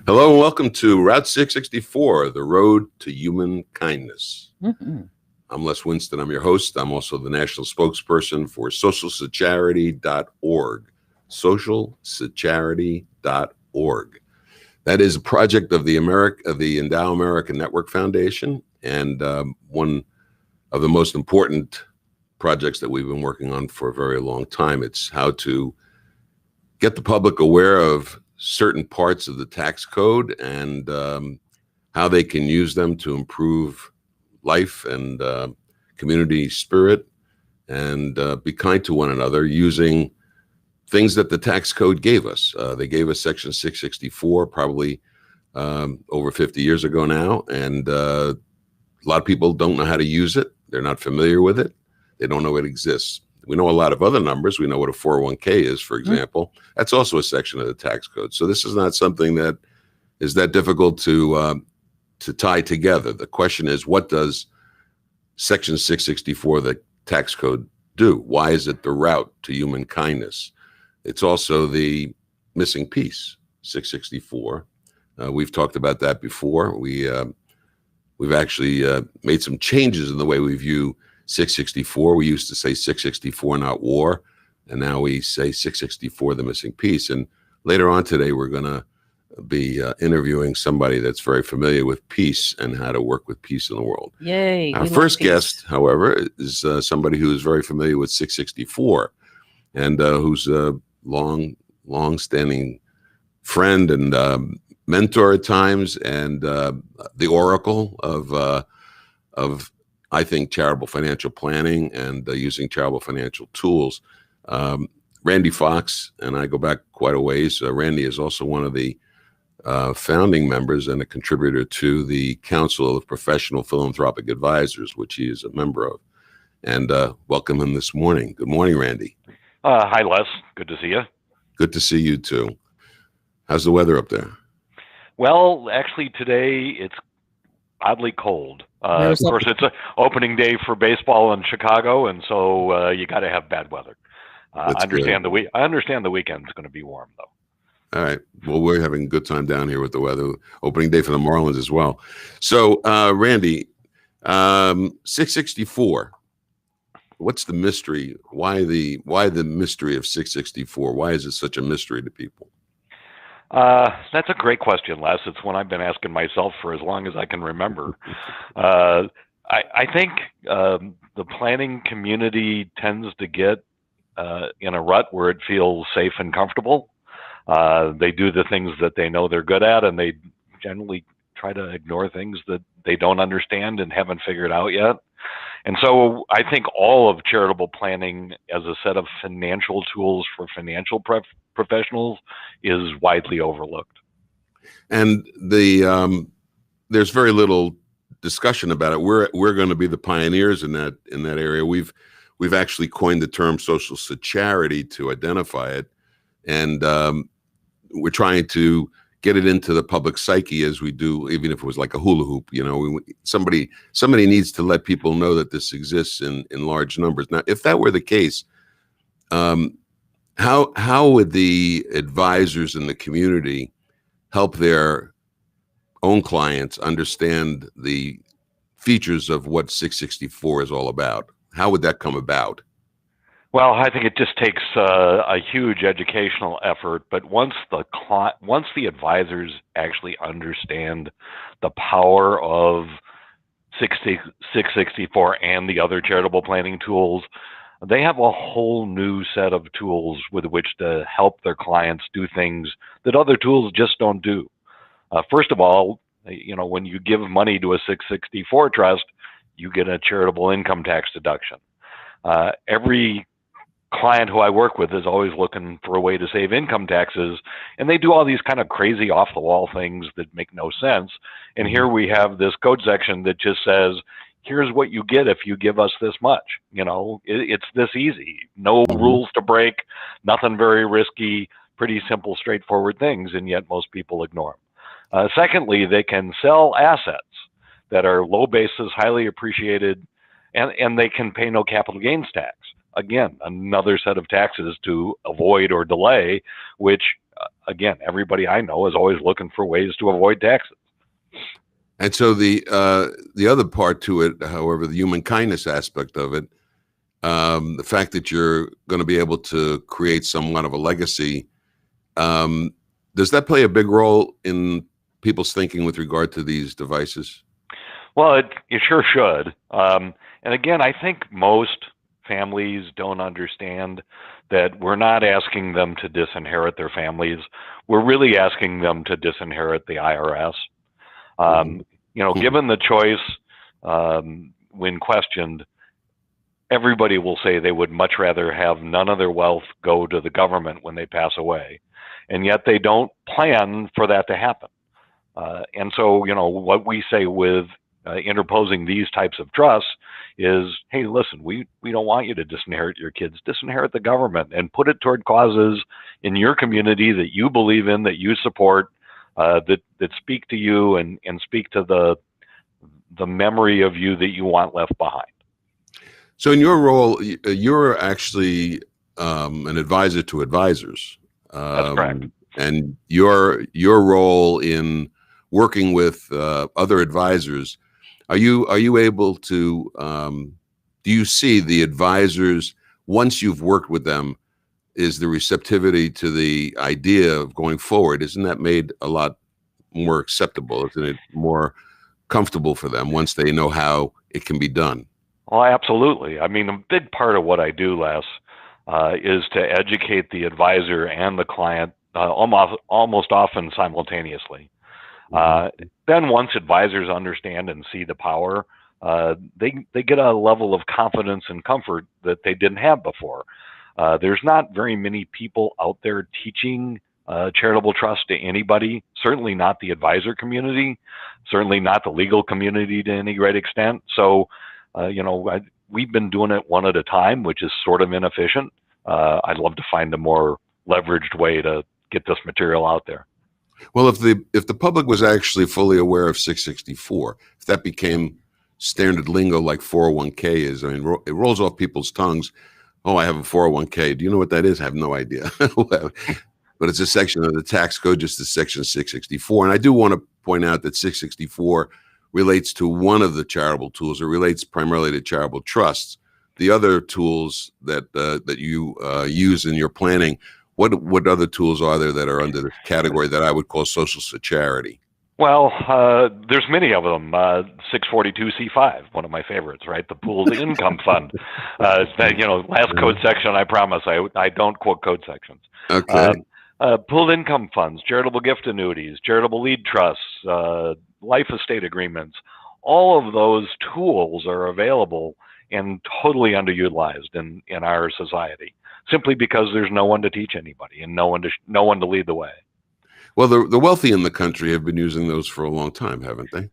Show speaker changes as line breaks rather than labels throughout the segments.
Hello and welcome to Route 664, the road to human kindness.
Mm-hmm.
I'm Les Winston. I'm your host. I'm also the national spokesperson for socialsecharity.org. Socialsecharity.org. That is a project of the Endow America Network Foundation, and one of the most important projects that we've been working on for a very long time. It's how to get the public aware of certain parts of the tax code and how they can use them to improve life and community spirit and be kind to one another using things that the tax code gave us. They gave us Section 664 probably over 50 years ago now, and a lot of people don't know how to use it. They're not familiar with it. They don't know it exists. We know a lot of other numbers. We know what a 401k is, for example. That's also a section of the tax code. So this is not something that is that difficult to tie together. The question is, what does Section 664 of the tax code do? Why is it the route to human kindness? It's also the missing piece, 664. We've talked about that before. We've actually made some changes in the way we view 664. We used to say 664, not war, and now we say 664, the missing piece. And later on today, we're going to be interviewing somebody that's very familiar with peace and how to work with peace in the world.
Yay.
Our first guest, however, is somebody who is very familiar with 664 and who's a long-standing friend and mentor at times, and the oracle of I think charitable financial planning and using charitable financial tools. Randy Fox and I go back quite a ways. Randy is also one of the founding members and a contributor to the Council of Professional Philanthropic Advisors, which he is a member of. And welcome him this morning. Good morning, Randy.
Hi, Les. Good to see you.
Good to see you too. How's the weather up there?
Well, actually, today it's oddly cold. Of course, it's an opening day for baseball in Chicago, and so you got to have bad weather. I understand the weekend's going to be warm, though.
All right. Well, we're having a good time down here with the weather. Opening day for the Marlins as well. So, Randy, 664. What's the mystery? Why the mystery of 664? Why is it such a mystery to people?
That's a great question, Les. It's one I've been asking myself for as long as I can remember. I think the planning community tends to get in a rut where it feels safe and comfortable. They do the things that they know they're good at, and they generally try to ignore things that they don't understand and haven't figured out yet. And so I think all of charitable planning as a set of financial tools for financial professionals is widely overlooked.
And there's very little discussion about it. We're going to be the pioneers in that area. We've actually coined the term social charity to identify it, and we're trying to get it into the public psyche as we do, even if it was like a hula hoop. You know, somebody needs to let people know that this exists in large numbers. Now, if that were the case, how would the advisors in the community help their own clients understand the features of what 664 is all about? How would that come about?
Well, I think it just takes a huge educational effort. But once the advisors actually understand the power of 664 and the other charitable planning tools, they have a whole new set of tools with which to help their clients do things that other tools just don't do. First of all, when you give money to a 664 trust, you get a charitable income tax deduction. Every client who I work with is always looking for a way to save income taxes, and they do all these kind of crazy off-the-wall things that make no sense. And here we have this code section that just says, here's what you get if you give us this much. It's this easy. No rules to break, nothing very risky, pretty simple, straightforward things, and yet most people ignore them. Secondly, they can sell assets that are low basis, highly appreciated, and they can pay no capital gains tax. Again, another set of taxes to avoid or delay, which again, everybody I know is always looking for ways to avoid taxes.
And so the other part to it, however, the human kindness aspect of it, the fact that you're going to be able to create somewhat of a legacy, does that play a big role in people's thinking with regard to these devices?
Well, it sure should. And again, I think most families don't understand that we're not asking them to disinherit their families. We're really asking them to disinherit the IRS. Given the choice, when questioned, everybody will say they would much rather have none of their wealth go to the government when they pass away. And yet they don't plan for that to happen. And so, what we say with interposing these types of trusts is, hey, listen, we don't want you to disinherit your kids. Disinherit the government and put it toward causes in your community that you believe in, that you support, that speak to you and speak to the memory of you that you want left behind.
So in your role, you're actually an advisor to advisors.
That's correct.
And your role in working with other advisors, are you able to, do you see the advisors, once you've worked with them, is the receptivity to the idea of going forward, isn't that made a lot more acceptable? Isn't it more comfortable for them once they know how it can be done?
Well, absolutely. I mean, a big part of what I do, Les, is to educate the advisor and the client almost often simultaneously. Then once advisors understand and see the power, they get a level of confidence and comfort that they didn't have before. There's not very many people out there teaching charitable trust to anybody, certainly not the advisor community, certainly not the legal community to any great extent. So, we've been doing it one at a time, which is sort of inefficient. I'd love to find a more leveraged way to get this material out there.
Well, if the public was actually fully aware of 664, if that became standard lingo like 401k is, I mean, it rolls off people's tongues. Oh, I have a 401k. Do you know what that is? I have no idea. But it's a section of the tax code, just the section 664. And I do want to point out that 664 relates to one of the charitable tools. It relates primarily to charitable trusts. The other tools that you use in your planning, what other tools are there that are under the category that I would call social charity?
Well, there's many of them. 642C5, one of my favorites, right? The pooled income fund. Last code section, I promise I don't quote code sections.
Okay.
Pooled income funds, charitable gift annuities, charitable lead trusts, life estate agreements. All of those tools are available and totally underutilized in our society, simply because there's no one to teach anybody and no one to lead the way.
Well, the wealthy in the country have been using those for a long time, haven't they?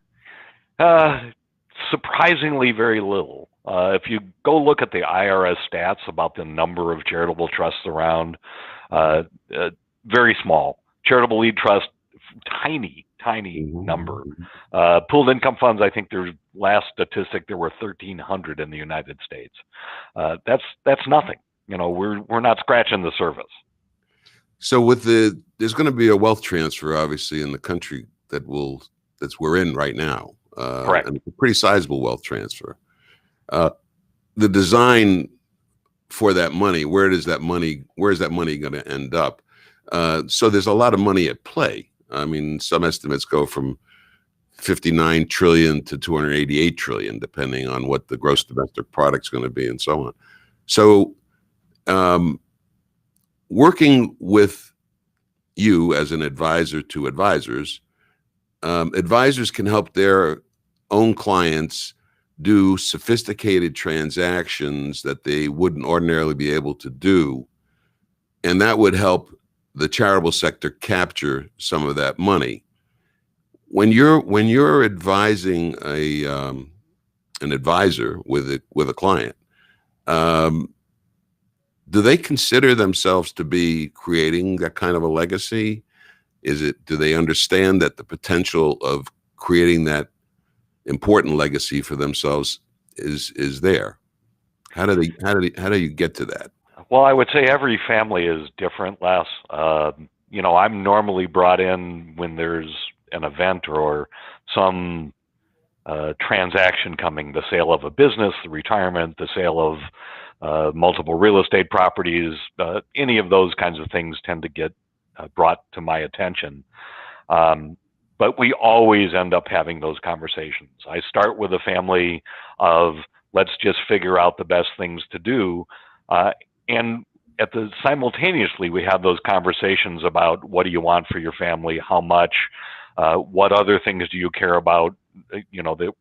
Surprisingly, very little. If you go look at the IRS stats about the number of charitable trusts around, very small. Charitable lead trust, tiny number. Pooled income funds, I think their last statistic, there were 1,300 in the United States. That's nothing. We're not scratching the surface.
So there's going to be a wealth transfer, obviously, in the country that we're in right now.
Correct.
And it's a pretty sizable wealth transfer. The design for that money, where is that money going to end up? So there's a lot of money at play. I mean, some estimates go from 59 trillion to 288 trillion, depending on what the gross domestic product's going to be and so on. So, working with you as an advisor to advisors, advisors can help their own clients do sophisticated transactions that they wouldn't ordinarily be able to do. And that would help the charitable sector capture some of that money. When you're advising an advisor with a client, do they consider themselves to be creating that kind of a legacy? Do they understand that the potential of creating that important legacy for themselves is there? How do you get to that?
Well, I would say every family is different, Les. I'm normally brought in when there's an event or some transaction coming, the sale of a business, the retirement, the sale of multiple real estate properties, any of those kinds of things tend to get brought to my attention. But we always end up having those conversations. I start with a family of, let's just figure out the best things to do. And simultaneously, we have those conversations about what do you want for your family, how much, what other things do you care about, that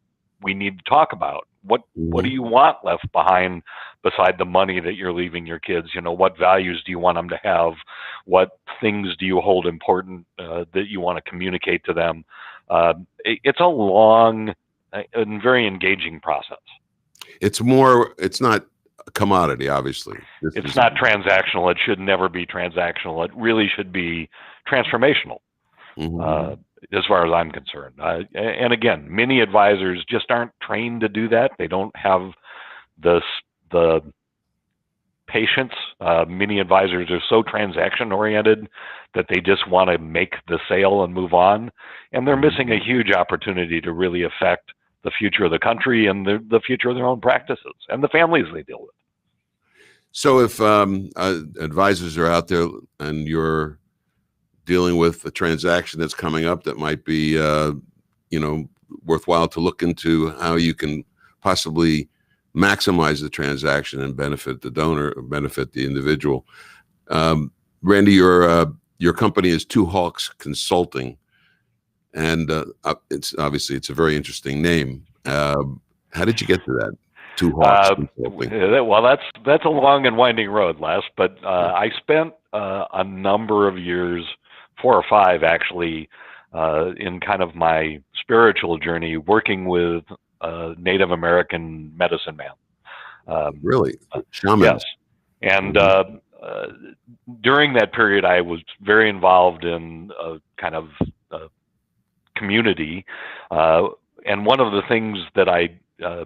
we need to talk about. What do you want left behind beside the money that you're leaving your kids? What values do you want them to have? What things do you hold important that you want to communicate to them? It's a long and very engaging process.
It's not a commodity, obviously.
It's not transactional. It should never be transactional. It really should be transformational. As far as I'm concerned. And again, many advisors just aren't trained to do that. They don't have the patience. Many advisors are so transaction oriented that they just want to make the sale and move on. And they're missing a huge opportunity to really affect the future of the country and the future of their own practices and the families they deal with.
So if advisors are out there and you're dealing with a transaction that's coming up that might be, worthwhile to look into how you can possibly maximize the transaction and benefit the donor, or benefit the individual. Randy, your company is Two Hawks Consulting, and it's a very interesting name. How did you get to that? Two Hawks Consulting.
Well, that's a long and winding road, Les. But I spent a number of years, 4 or 5 actually, in kind of my spiritual journey, working with Native American medicine man.
Really? Shamans?
Yes. And during that period, I was very involved in a kind of community. And one of the things that I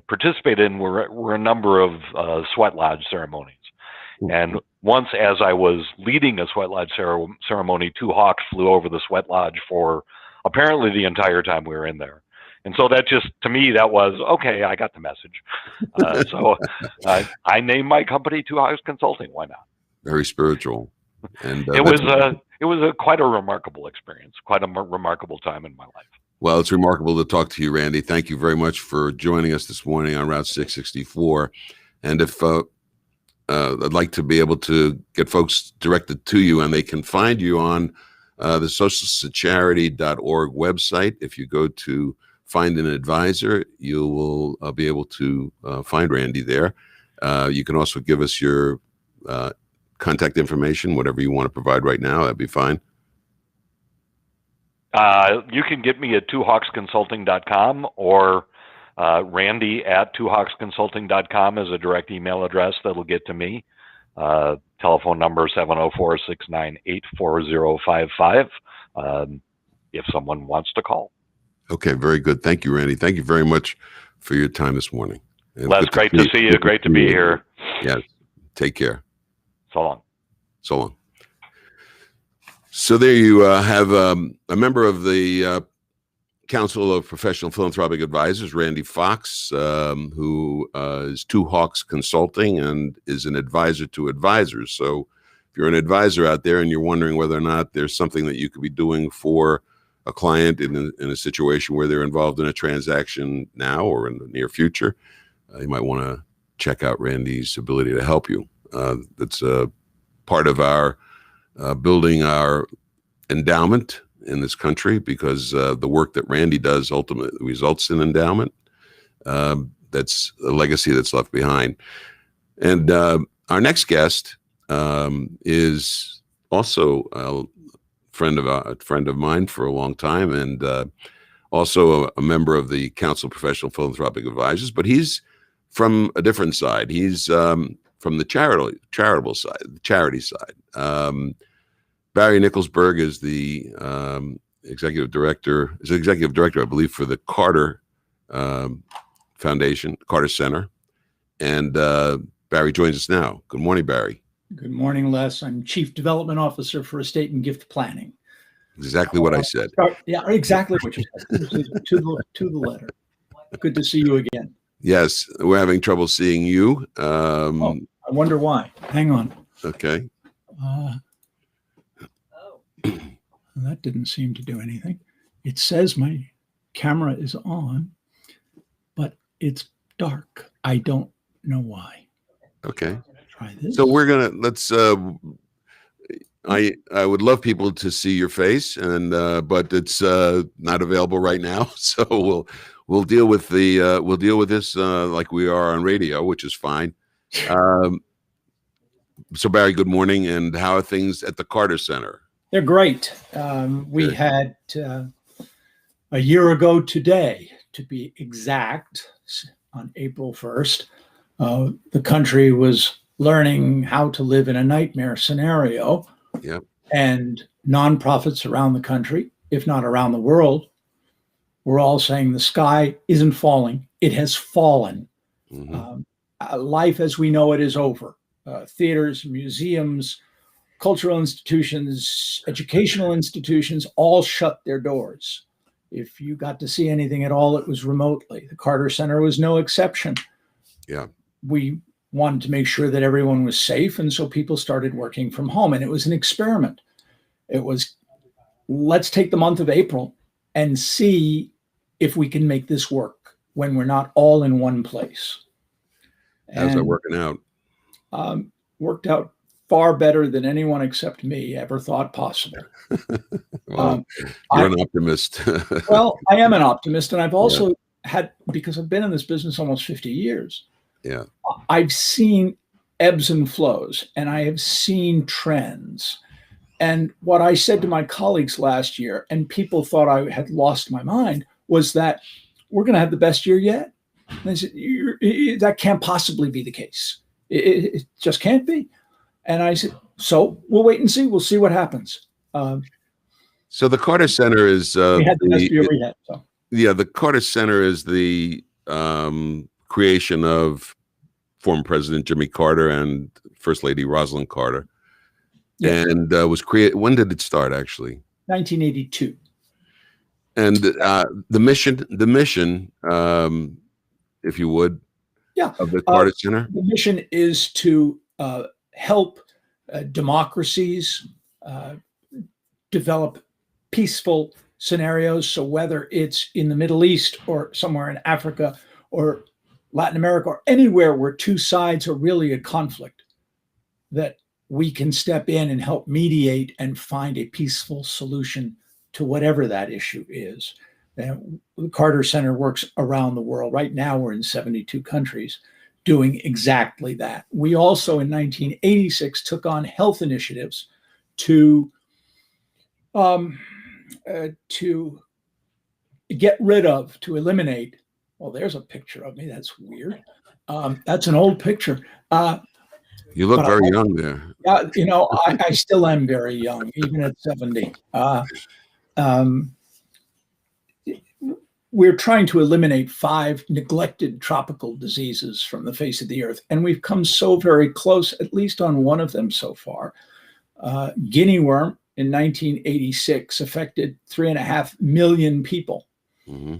participated in were a number of sweat lodge ceremonies. And once, as I was leading a sweat lodge ceremony, 2 hawks flew over the sweat lodge for apparently the entire time we were in there. And so that just, to me, that was, okay, I got the message. So I named my company 2 Hawks Consulting. Why not?
Very spiritual. And
it was quite a remarkable experience, quite a remarkable time in my life.
Well, it's remarkable to talk to you, Randy. Thank you very much for joining us this morning on Route 664. And if I'd like to be able to get folks directed to you, and they can find you on the socialcharity.org website. If you go to find an advisor, you will be able to find Randy there. You can also give us your contact information, whatever you want to provide right now. That'd be fine.
You can get me at twohawksconsulting.com, or Randy at twohawksconsulting.com is a direct email address that'll get to me. Telephone number 704-698-4055 if someone wants to call.
Okay, very good. Thank you, Randy. Thank you very much for your time this morning.
Les, great to see you. Great to be here.
Yes. Take care.
So long.
So long. So there you have a member of the Council of Professional Philanthropic Advisors, Randy Fox, who is 2 Hawks Consulting and is an advisor to advisors. So if you're an advisor out there and you're wondering whether or not there's something that you could be doing for a client in a situation where they're involved in a transaction now or in the near future, you might want to check out Randy's ability to help you. That's part of our building our endowment in this country, because the work that Randy does ultimately results in endowment. That's a legacy that's left behind. And our next guest is also a friend of mine for a long time, and also a member of the Council of Professional Philanthropic Advisors. But he's from a different side. He's from the charitable side, the charity side. Barry Nickelsberg is the executive director, I believe, for the Carter Foundation, Carter Center. And Barry joins us now. Good morning, Barry.
Good morning, Les. I'm Chief Development Officer for Estate and Gift Planning.
Exactly what I said.
Yeah, exactly what you said. To the letter. Good to see you again.
Yes, we're having trouble seeing you.
I wonder why. Hang on.
Okay.
That didn't seem to do anything. It says my camera is on, but it's dark. I don't know why.
Okay.
Try this.
So let's. I would love people to see your face, and but it's not available right now. So we'll deal with this like we are on radio, which is fine. So Barry, good morning, and how are things at the Carter Center?
They're great. We had a year ago today, to be exact, on April 1st, the country was learning how to live in a nightmare scenario.
Yep.
And nonprofits around the country, if not around the world, we're all saying the sky isn't falling. It has fallen.
Mm-hmm.
Life as we know it is over. Theaters, museums, cultural institutions, educational institutions all shut their doors. If you got to see anything at all, it was remotely. The Carter Center was no exception.
Yeah.
We wanted to make sure that everyone was safe, and so people started working from home, and it was an experiment. It was, let's take the month of April and see if we can make this work when we're not all in one place.
How's that working out?
Worked out far better than anyone except me ever thought possible.
Well, you're an optimist.
Well, I am an optimist, and I've also had, because I've been in this business almost 50 years, I've seen ebbs and flows, and I have seen trends. And what I said to my colleagues last year, and people thought I had lost my mind, was that we're going to have the best year yet. And they said, that can't possibly be the case. It just can't be. And I said, so we'll wait and see. We'll see what happens.
So the Carter Center is
we had the best year we had. So.
Yeah, the Carter Center is the creation of former President Jimmy Carter and First Lady Rosalind Carter. Yes. And was created. When did it start, actually?
1982.
And the mission, if you would, of the Carter Center.
The mission is to help democracies develop peaceful scenarios. So whether it's in the Middle East or somewhere in Africa or Latin America or anywhere where two sides are really at conflict, that we can step in and help mediate and find a peaceful solution to whatever that issue is. And the Carter Center works around the world. Right now, we're in 72 countries doing exactly that. We also, in 1986, took on health initiatives to get rid of, to eliminate. Well, there's a picture of me. That's weird. That's an old picture.
You look very young there.
You know, I still am very young, even at 70. We're trying to eliminate 5 neglected tropical diseases from the face of the earth. And we've come so very close, at least on one of them so far. Guinea worm in 1986 affected 3.5 million people. Mm-hmm.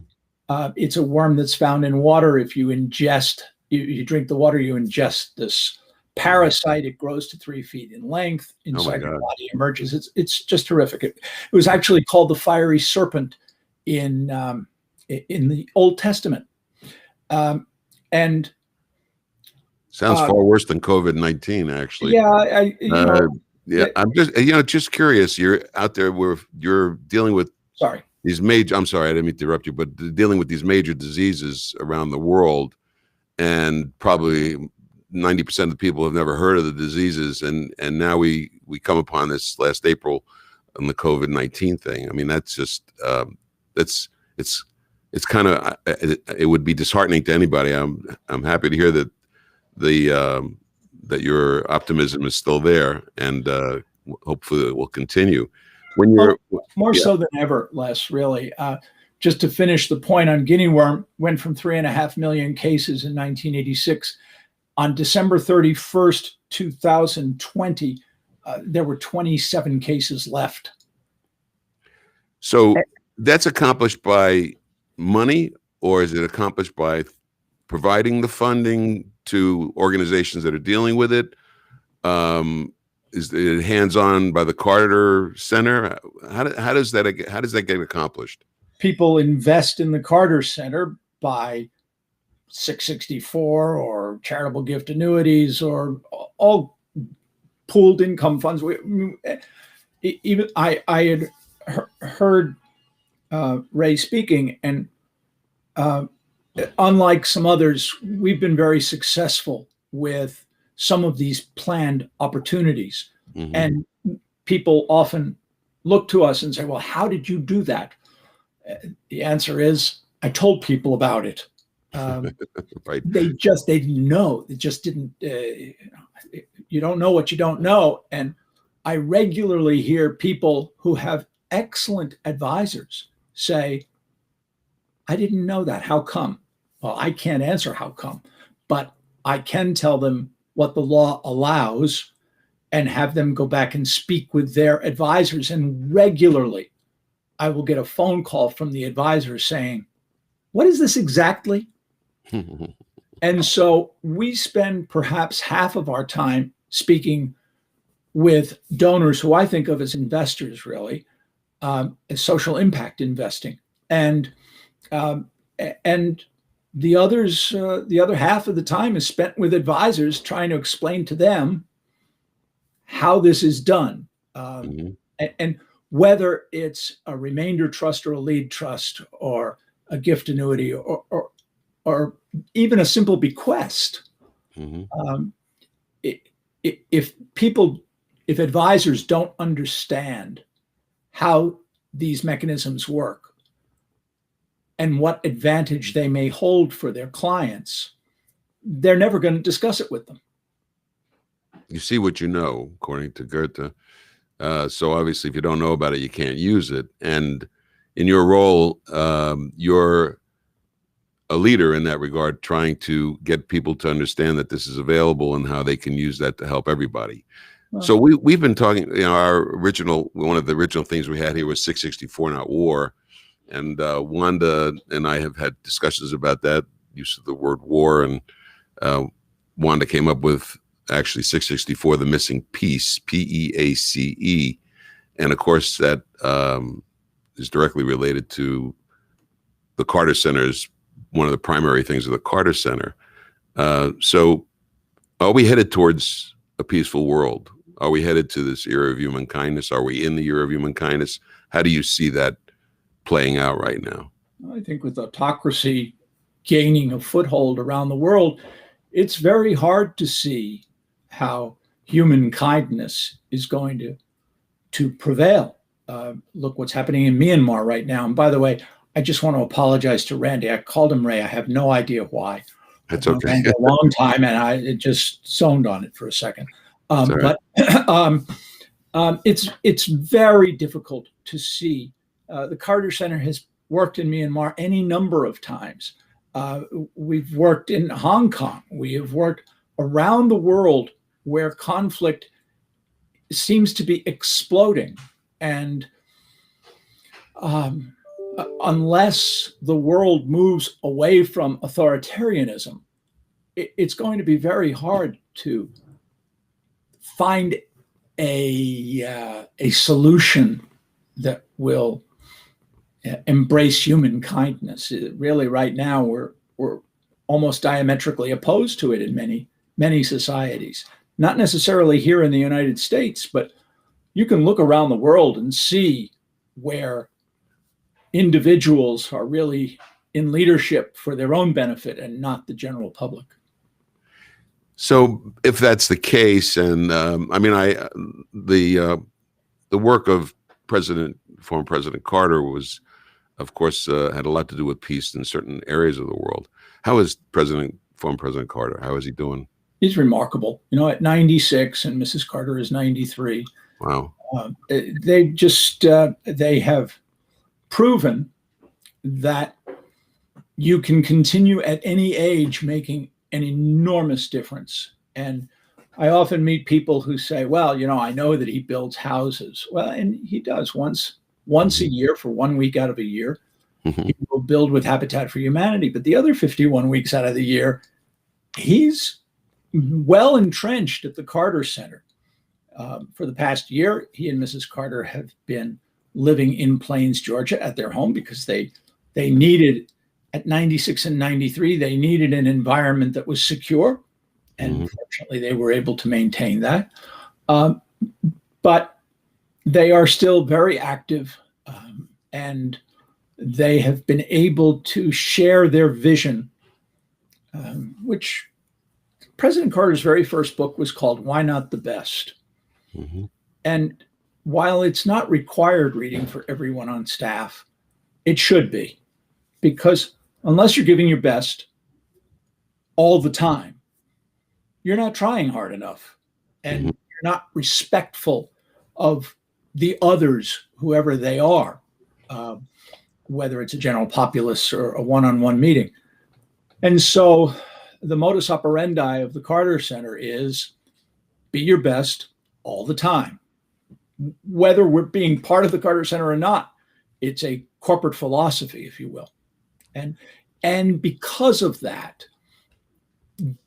It's a worm that's found in water. If you ingest, you drink the water, you ingest this parasite. It grows to 3 feet in length. Inside your body, emerges. It's just horrific. It was actually called the fiery serpent in the Old Testament. And
sounds far worse than COVID-19, actually.
Yeah,
I'm just curious. You're out there where you're dealing with these major. I'm sorry, I didn't mean to interrupt you, but dealing with these major diseases around the world, and probably 90% of the people have never heard of the diseases, and now we come upon this last April on the COVID-19 thing. I mean, that's just it's kind of, it would be disheartening to anybody. I'm happy to hear that that your optimism is still there, and hopefully it will continue. When you're
more so than ever, Les, really. Just to finish the point on guinea worm, went from 3.5 million cases in 1986. On December 31st, 2020, there were 27 cases left.
So that's accomplished by money, or is it accomplished by providing the funding to organizations that are dealing with it? Is it hands-on by the Carter Center? How does that get accomplished?
People invest in the Carter Center by 664 or charitable gift annuities or all pooled income funds. Even I had heard Ray speaking, and unlike some others, we've been very successful with some of these planned opportunities. Mm-hmm. And people often look to us and say, well, how did you do that? The answer is, I told people about it.
Right.
They didn't know. It just didn't, you don't know what you don't know. And I regularly hear people who have excellent advisors say, I didn't know that. How come? Well, I can't answer how come, but I can tell them what the law allows and have them go back and speak with their advisors. And regularly, I will get a phone call from the advisor saying, what is this exactly? And so we spend perhaps half of our time speaking with donors who I think of as investors, really, as social impact investing. And the other half of the time is spent with advisors trying to explain to them how this is done. And whether it's a remainder trust or a lead trust or a gift annuity or even a simple bequest. If advisors don't understand how these mechanisms work and what advantage they may hold for their clients, they're never going to discuss it with them.
You see what you know, according to Goethe. So obviously, if you don't know about it, you can't use it. And in your role, you're a leader in that regard, trying to get people to understand that this is available and how they can use that to help everybody. Well, so we've been talking, one of the original things we had here was 664, not war. And Wanda and I have had discussions about that, use of the word war. And Wanda came up with actually 664, the missing piece, PEACE. And of course, that is directly related to the Carter Center's, one of the primary things of the Carter Center. So are we headed towards a peaceful world? Are we headed to this era of human kindness? Are we in the era of human kindness? How do you see that playing out right now?
I think with autocracy gaining a foothold around the world, it's very hard to see how human kindness is going to prevail. Look what's happening in Myanmar right now. And by the way, I just want to apologize to Randy. I called him Ray. I have no idea why.
That's okay.
Randy a long time, and it just zoned on it for a second. But it's very difficult to see. The Carter Center has worked in Myanmar any number of times. We've worked in Hong Kong. We have worked around the world where conflict seems to be exploding. And unless the world moves away from authoritarianism, it's going to be very hard to find a solution that will embrace human kindness. Really, right now, we're almost diametrically opposed to it in many societies. Not necessarily here in the United States, but you can look around the world and see where individuals are really in leadership for their own benefit and not the general public.
So if that's the case, and the work of former President Carter was, of course, had a lot to do with peace in certain areas of the world. How is former President Carter? How is he doing?
He's remarkable. At 96, and Mrs. Carter is 93.
Wow.
They have proven that you can continue at any age making an enormous difference. And I often meet people who say, well, I know that he builds houses. Well, and he does once a year for 1 week out of a year. He will build with Habitat for Humanity. But the other 51 weeks out of the year, he's well entrenched at the Carter Center. For the past year, he and Mrs. Carter have been living in Plains, Georgia at their home because they needed, at 96 and 93, they needed an environment that was secure. And fortunately, they were able to maintain that. But they are still very active, and they have been able to share their vision, which President Carter's very first book was called Why Not the Best? And while it's not required reading for everyone on staff, it should be, because unless you're giving your best all the time, you're not trying hard enough, and you're not respectful of the others, whoever they are, whether it's a general populace or a one-on-one meeting. And so the modus operandi of the Carter Center is be your best all the time. Whether we're being part of the Carter Center or not, it's a corporate philosophy, if you will. And because of that,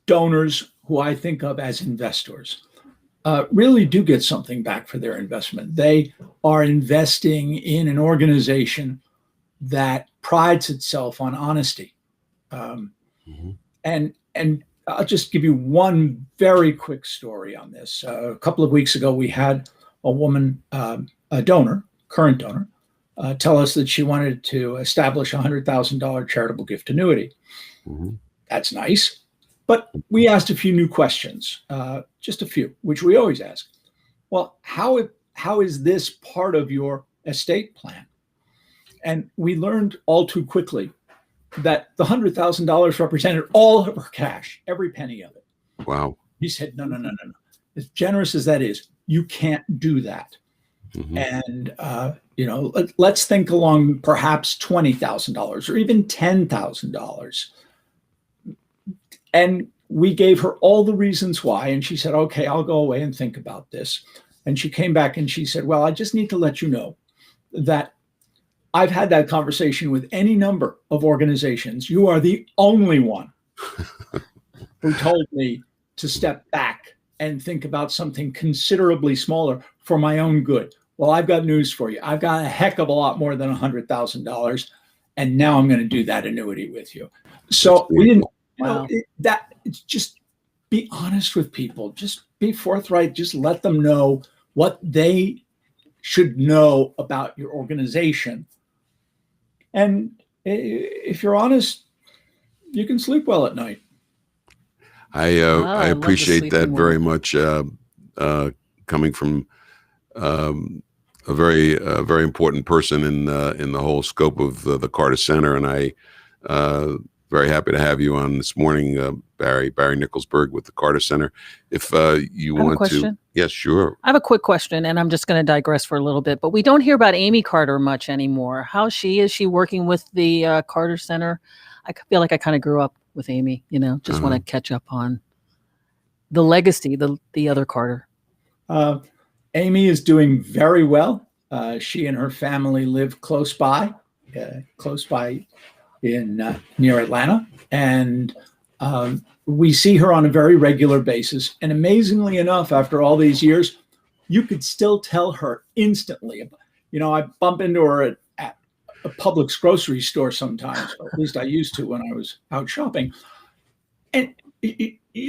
donors, who I think of as investors, really do get something back for their investment. They are investing in an organization that prides itself on honesty. And I'll just give you one very quick story on this. A couple of weeks ago, we had a woman, a donor, current donor, tell us that she wanted to establish a $100,000 charitable gift annuity. That's nice. But we asked a few new questions, just a few, which we always ask. Well, how is this part of your estate plan? And we learned all too quickly that the $100,000 represented all of her cash, every penny of it.
Wow.
He said, no. As generous as that is, you can't do that. And, let's think along perhaps $20,000 or even $10,000. And we gave her all the reasons why. And she said, okay, I'll go away and think about this. And she came back and she said, well, I just need to let you know that I've had that conversation with any number of organizations. You are the only one who told me to step back and think about something considerably smaller for my own good. Well, I've got news for you. I've got a heck of a lot more than $100,000. And now I'm going to do that annuity with you. So we didn't. Just be honest with people. Just be forthright. Just let them know what they should know about your organization. And if you're honest, you can sleep well at night.
I appreciate that very much. Coming from a very important person in the whole scope of the Carter Center, and I. Very happy to have you on this morning, Barry Nickelsberg with the Carter Center. If you want to, yes, sure.
I have a quick question, and I'm just going to digress for a little bit. But we don't hear about Amy Carter much anymore. How is she working with the Carter Center? I feel like I kind of grew up with Amy. Just want to catch up on the legacy, the other Carter.
Amy is doing very well. She and her family live close by in near Atlanta, and we see her on a very regular basis. And amazingly enough, after all these years, you could still tell her instantly. I bump into her at a Publix grocery store sometimes, or at least I used to when I was out shopping. And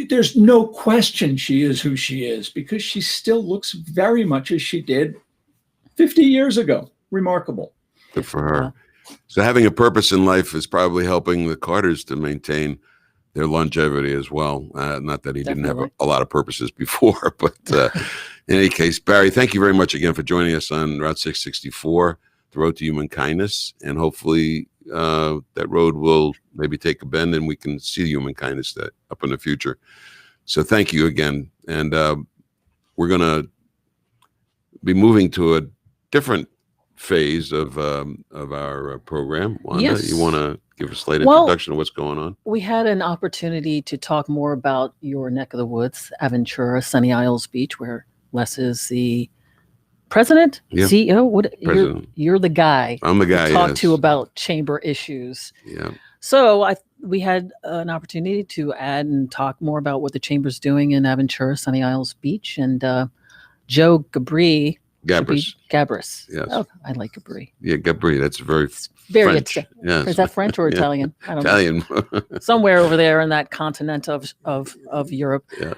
there's no question she is who she is, because she still looks very much as she did 50 years ago. Remarkable.
Good for her. So having a purpose in life is probably helping the Carters to maintain their longevity as well. Not that he didn't have a lot of purposes before, but in any case, Barry, thank you very much again for joining us on Route 664, the road to human kindness. And hopefully that road will maybe take a bend and we can see human kindness up in the future. So thank you again. And we're going to be moving to a different phase of our program. Wanda,
yes.
You want to give a slight
Well,
introduction of what's going on?
We had an opportunity to talk more about your neck of the woods, Aventura, Sunny Isles Beach, where Les is the president,
Yeah.
CEO.
President.
You're the guy
I'm the guy.
to talk
yes.
to about chamber issues.
Yeah.
So we had an opportunity to add and talk more about what the chamber's doing in Aventura, Sunny Isles Beach, and Joe Gabris.
Gabris.
Gabris.
Yes.
Oh, I like Gabris.
Yeah, Gabris. That's very
Very
French. Yes.
Is that French or
Yeah.
Italian? I don't know.
Italian.
Somewhere over there in that continent of Europe.
Yeah.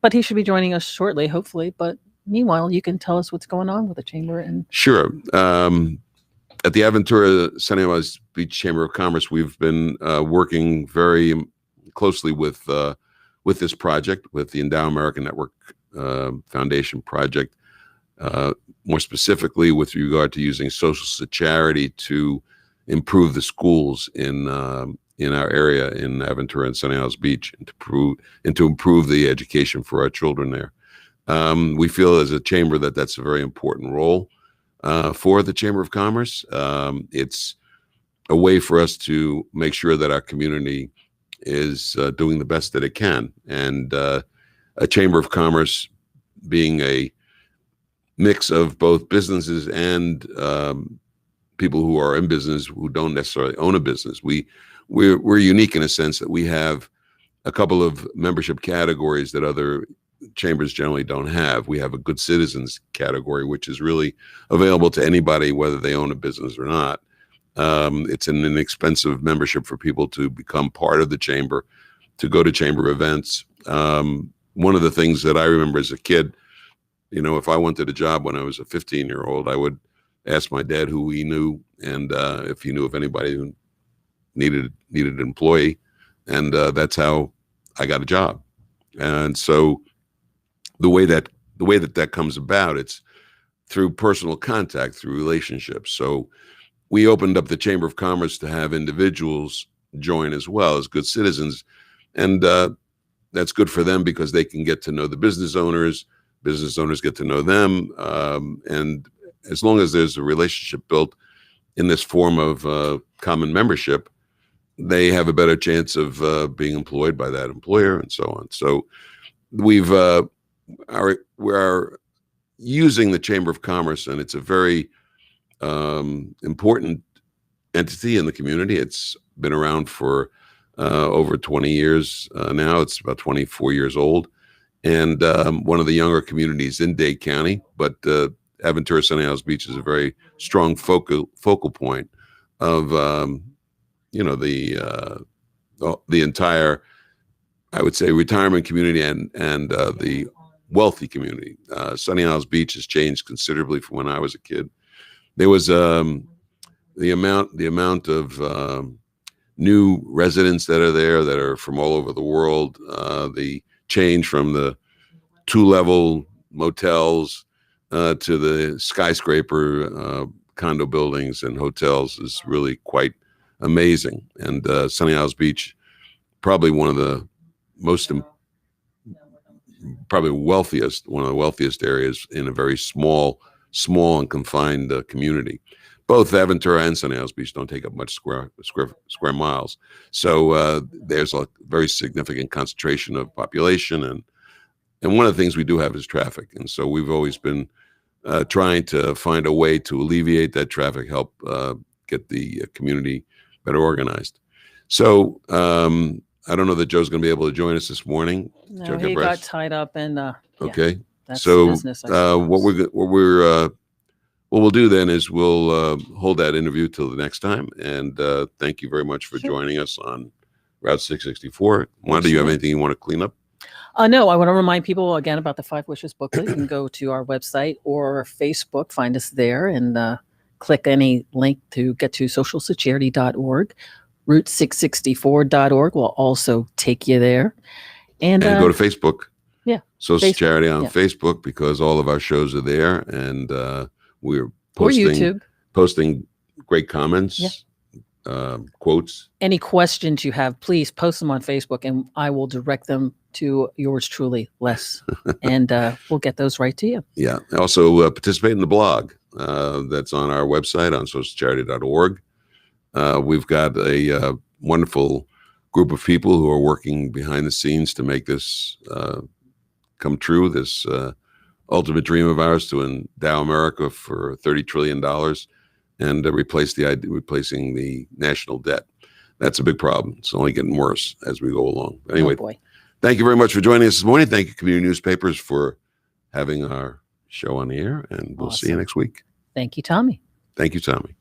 But he should be joining us shortly, hopefully. But meanwhile, you can tell us what's going on with the chamber. And
Sure. At the Aventura Sunny Isles Beach Chamber of Commerce, we've been working very closely with this project, with the Endow American Network Foundation project, more specifically with regard to using social charity to improve the schools in our area in Aventura and Sunny Isles Beach, and to improve the education for our children there. We feel as a chamber that that's a very important role for the Chamber of Commerce. It's a way for us to make sure that our community is doing the best that it can. And a Chamber of Commerce being a mix of both businesses and people who are in business who don't necessarily own a business. We're unique in a sense that we have a couple of membership categories that other chambers generally don't have. We have a good citizens category, which is really available to anybody, whether they own a business or not. It's an inexpensive membership for people to become part of the chamber, to go to chamber events. One of the things that I remember as a kid, if I wanted a job when I was a 15-year-old, I would ask my dad who he knew, and if he knew of anybody who needed an employee, and that's how I got a job. And so the way that comes about, it's through personal contact, through relationships. So we opened up the Chamber of Commerce to have individuals join as well as good citizens, and that's good for them because they can get to know the business owners get to know them, and as long as there's a relationship built in this form of common membership, they have a better chance of being employed by that employer and so on. So we're using the Chamber of Commerce, and it's a very important entity in the community. It's been around for over 20 years now. It's about 24 years old, and one of the younger communities in Dade County. But Aventura Sunny Isles Beach is a very strong focal point of the entire, I would say, retirement community and the wealthy community. Sunny Isles Beach has changed considerably from when I was a kid. There was the amount of new residents that are there that are from all over the world. The change from the 2-level motels to the skyscraper condo buildings and hotels is really quite amazing. And Sunny Isles Beach, probably one of the one of the wealthiest areas in a very small and confined community. Both Aventura and Sunny Isles Beach don't take up much square miles, so there's a very significant concentration of population, and one of the things we do have is traffic, and so we've always been trying to find a way to alleviate that traffic, help get the community better organized. So I don't know that Joe's going to be able to join us this morning.
no,
Joe
he
Gabris.
got tied up in.
Okay.
That's
So
business, I suppose.
what we'll do then is we'll hold that interview till the next time. And thank you very much for
Sure.
joining us on Route 664. Wanda, do you have anything you want to clean up?
No, I want to remind people again about the 5 Wishes booklet. You can go to our website or Facebook, find us there, and click any link to get to socialsecurity.org. Route664.org will also take you there. And
go to Facebook.
Yeah.
Social
Facebook,
Charity on
yeah.
Facebook, because all of our shows are there, and we're
or
posting
YouTube.
great comments, quotes.
Any questions you have, please post them on Facebook, and I will direct them to yours truly, Les, and we'll get those right to you.
Yeah. Also participate in the blog that's on our website on socialcharity.org. We've got a wonderful group of people who are working behind the scenes to make this come true, this ultimate dream of ours to endow America for $30 trillion and replacing the national debt. That's a big problem. It's only getting worse as we go along. Anyway,
Oh boy.
thank you very much for joining us this morning. Thank you, Community Newspapers, for having our show on the air, and we'll see you
Awesome.
next week.
Thank you, Tommy.
Thank you, Tommy.